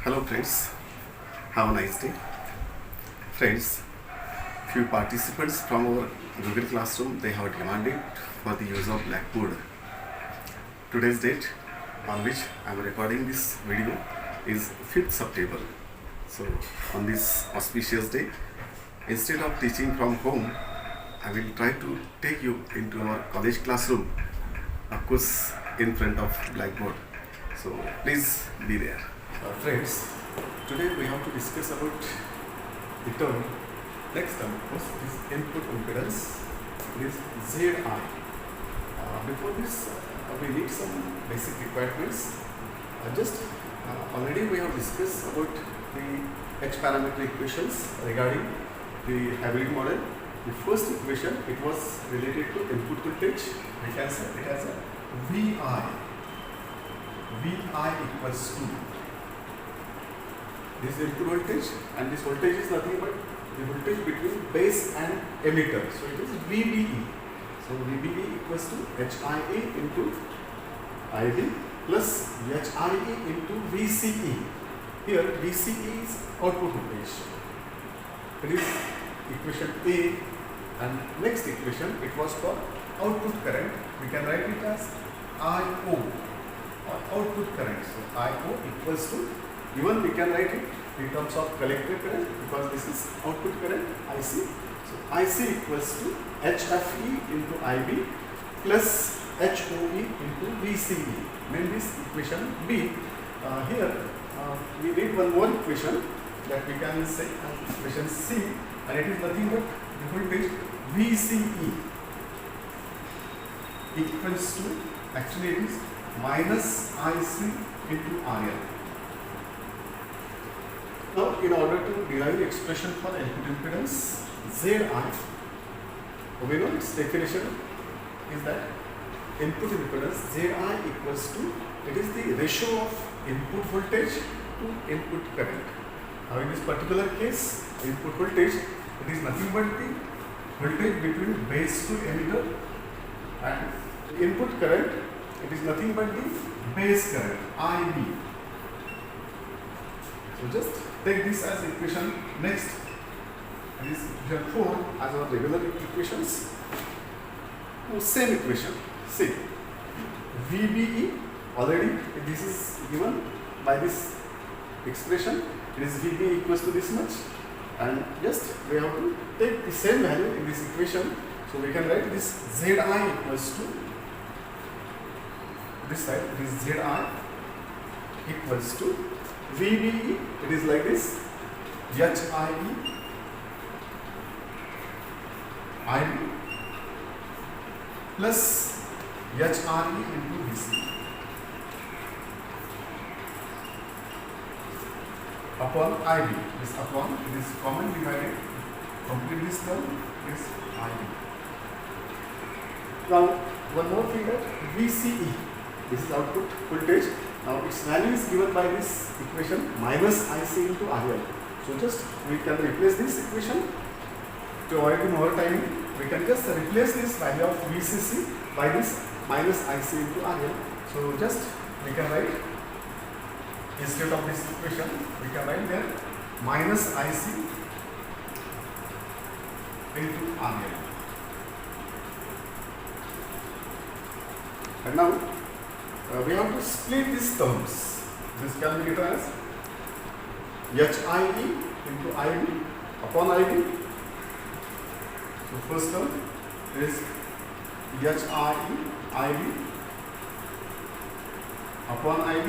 Hello friends, have a nice day. Friends, few participants from our Google Classroom, they have demanded for the use of Blackboard. Today's date on which I am recording this video is 5th September. So on this auspicious day, instead of teaching from home, I will try to take you into our college classroom, of course in front of Blackboard. So please be there. Friends, today we have to discuss about the term, next term of course, is input impedance, is ZI. Before this, we need some basic requirements. Already we have discussed about the H parameter equations regarding the hybrid model. The first equation, it was related to input voltage. We can say it as a VI. VI equals to this input voltage, and this voltage is nothing but the voltage between base and emitter. So it is VBE. So VBE equals to HIE into IB plus HIE into VCE. Here VCE is output voltage. It is equation A, and next equation it was for output current. We can write it as IO or output current. So IO equals to, even we can write it in terms of collector current because this is output current IC. So IC equals to HFE into IB plus HOE into VCE. Name this equation B. Here we need one more equation that we can say as equation C, and it is nothing but the voltage VCE equals to, actually it is minus IC into RL. Now, in order to derive the expression for input impedance ZI, we know its definition is that input impedance ZI equals to, it is the ratio of input voltage to input current. Now, in this particular case, input voltage, it is nothing but the voltage between base to emitter, and input current, it is nothing but the base current IB. So just take this as equation next, and this equation 4 as our regular equations. Now, same equation. See, VBE, already this is given by this expression. It is VBE equals to this much, and just we have to take the same value in this equation. So we can write this ZI equals to this side. It is ZI equals to VBE, it is like this, HIE IB plus HRE into VC upon IB. This upon, it is common divided, complete this term is IB. Now, one more thing, that VCE, this is output voltage. Now its value is given by this equation minus IC into RL. So just we can replace this equation to avoid more time. We can just replace this value of VCC by this minus IC into RL. So just we can write, instead of this equation, we can write there minus IC into RL. And now we have to split these terms. This can be written as HIE into IB upon IB. So first term is HIE IB upon IB.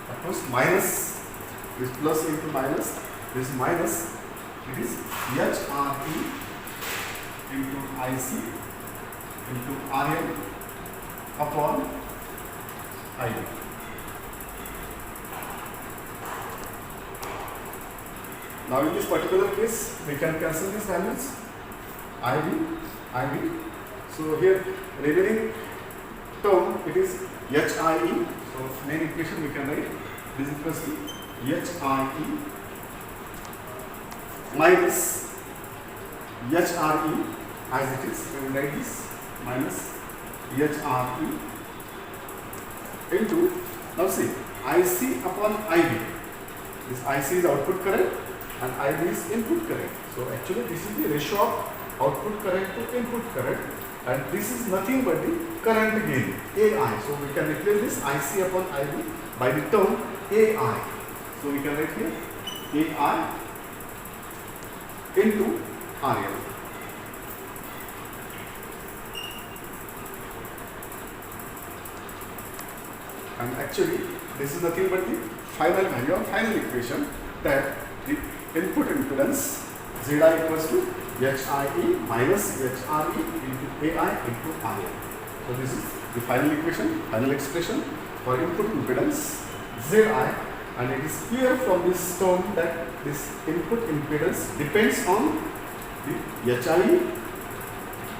Of course, minus, this plus into minus, this minus, it is HRE into IC into RL upon IB. Now in this particular case, we can cancel these values, IB. So here remaining term, it is HIE. So main equation we can write, this is equals to HIE minus HRE as it is. We will write this minus HRE into, now see, IC upon IB. This IC is output current and IB is input current. So actually this is the ratio of output current to input current, and this is nothing but the current gain, AI. So we can replace this IC upon IB by the term AI. So we can write here AI into RL. And actually this is nothing but the final value of final equation, that the input impedance ZI equals to HIE minus HRE into AI into RL. So this is the final equation, final expression for input impedance ZI, and it is clear from this term that this input impedance depends on the HIE,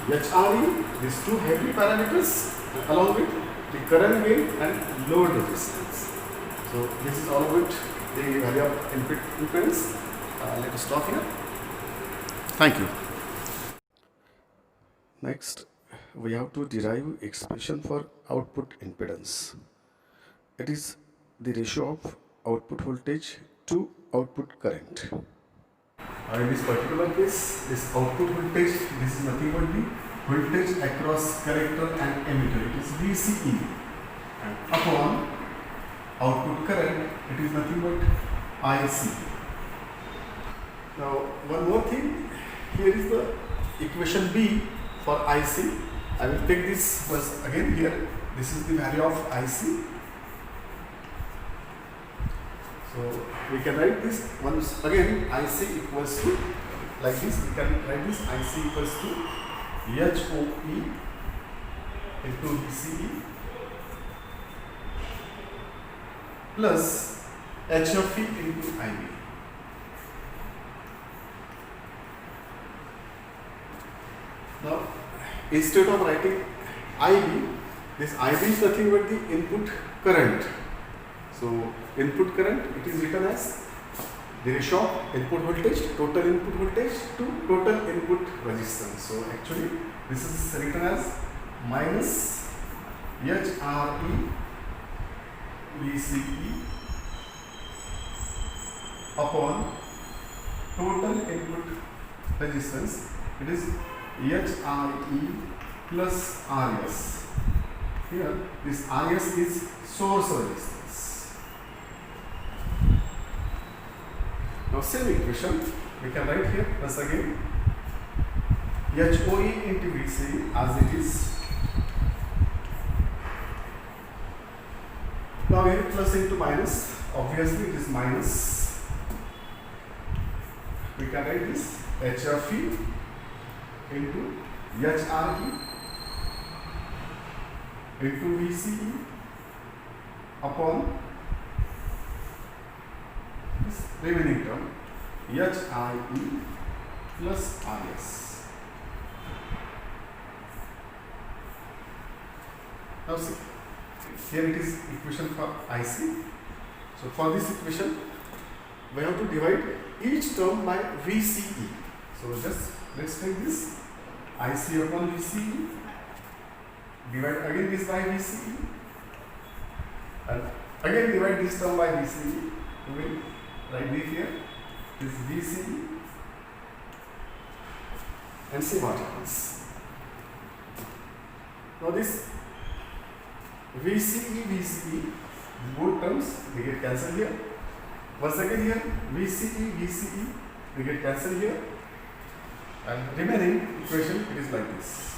HRE, these two heavy parameters, along with the current gain and load resistance. So this is all about the value of input impedance. Let us stop here. Thank you. Next, we have to derive expression for output impedance. It is the ratio of output voltage to output current. In this particular case, this output voltage, this is nothing but the voltage across collector and emitter. It is VCE, and upon output current, it is nothing but IC. Now, one more thing, here is the equation B for IC. I will take this once again here. This is the value of IC. So we can write this once again. IC equals to, like this, we can write this IC equals to HOE into VCE plus HFE into IB. Now, instead of writing IB, this IB is nothing but the input current. So, input current, it is written as the ratio of input voltage, total input voltage to total input resistance. So, actually, this is written as minus HRE VCE upon total input resistance. It is HRE plus RS. Here, this RS is source resistance. Now, same equation we can write here once again. HOE into VCE as it is. Now, here plus into minus, obviously it is minus. We can write this HFE into HRE into VCE upon this remaining term HIE plus RS. Now see, here it is equation for IC. So for this equation, we have to divide each term by VCE. So just let's take this IC upon VCE, divide again this by VCE, and again divide this term by VCE. We will write this here, this VCE, and see what happens. Now this VCE, both terms they get cancelled here. Once again here, VCE, they get cancelled here. And remaining equation, it is like this.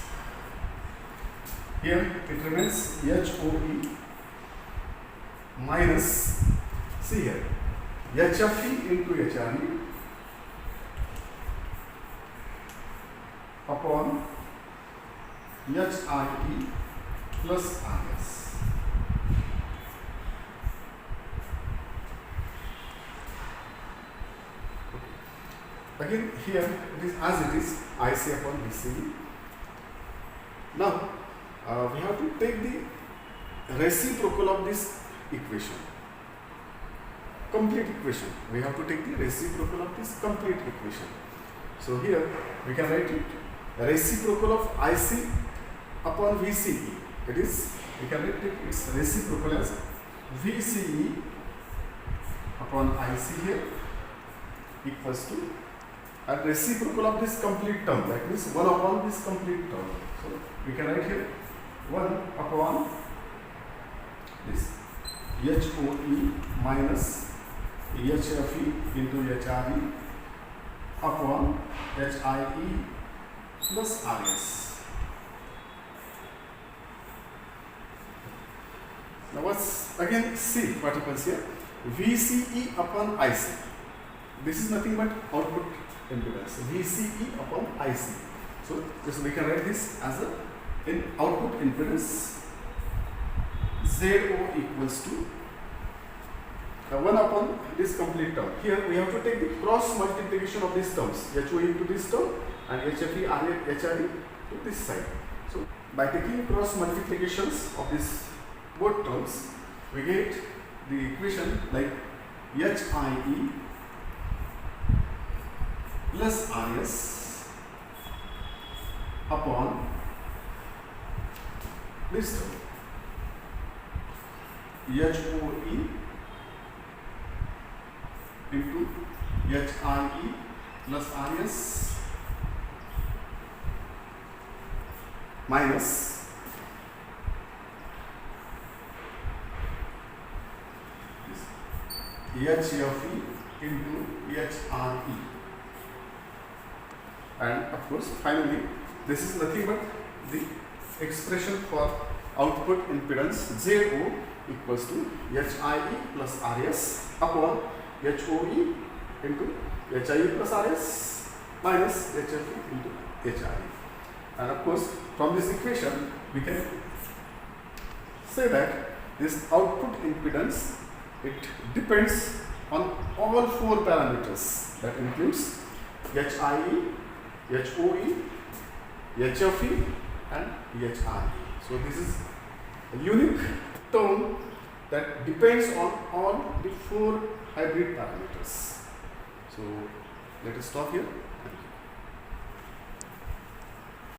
Here it remains HOE minus, see here, HFE into HRE upon HRE plus RS. Again here it is as it is, IC upon VCE. Now we have to take the reciprocal of this equation, complete equation. We have to take the reciprocal of this complete equation. So here we can write it reciprocal of IC upon VCE. It is we can take its reciprocal as VCE upon IC here equals to, and reciprocal of this complete term, that means 1 upon this complete term. So we can write here 1 upon this HOE minus HFE into HRE upon HIE plus RS. Now let's again see what happens here. VCE upon IC. This is nothing but output impedance. VCE upon IC. So just we can write this as a in output impedance ZO equals to 1 upon this complete term. Here we have to take the cross multiplication of these terms, HOE into this term and HFE, HRE to this side. So by taking cross multiplications of these both terms, we get the equation like HIE plus RS upon this term, HOE into HIE plus RS minus HFE into HRE, and of course finally this is nothing but the expression for output impedance ZO equals to HIE plus RS upon HOE into HIE plus RS minus HFE into HRE. And of course from this equation we can say that this output impedance, it depends on all 4 parameters, that includes HIE, HOE, HFE and HRE. So this is a unique term that depends on all the 4 hybrid parameters. So let us stop here. Thank you.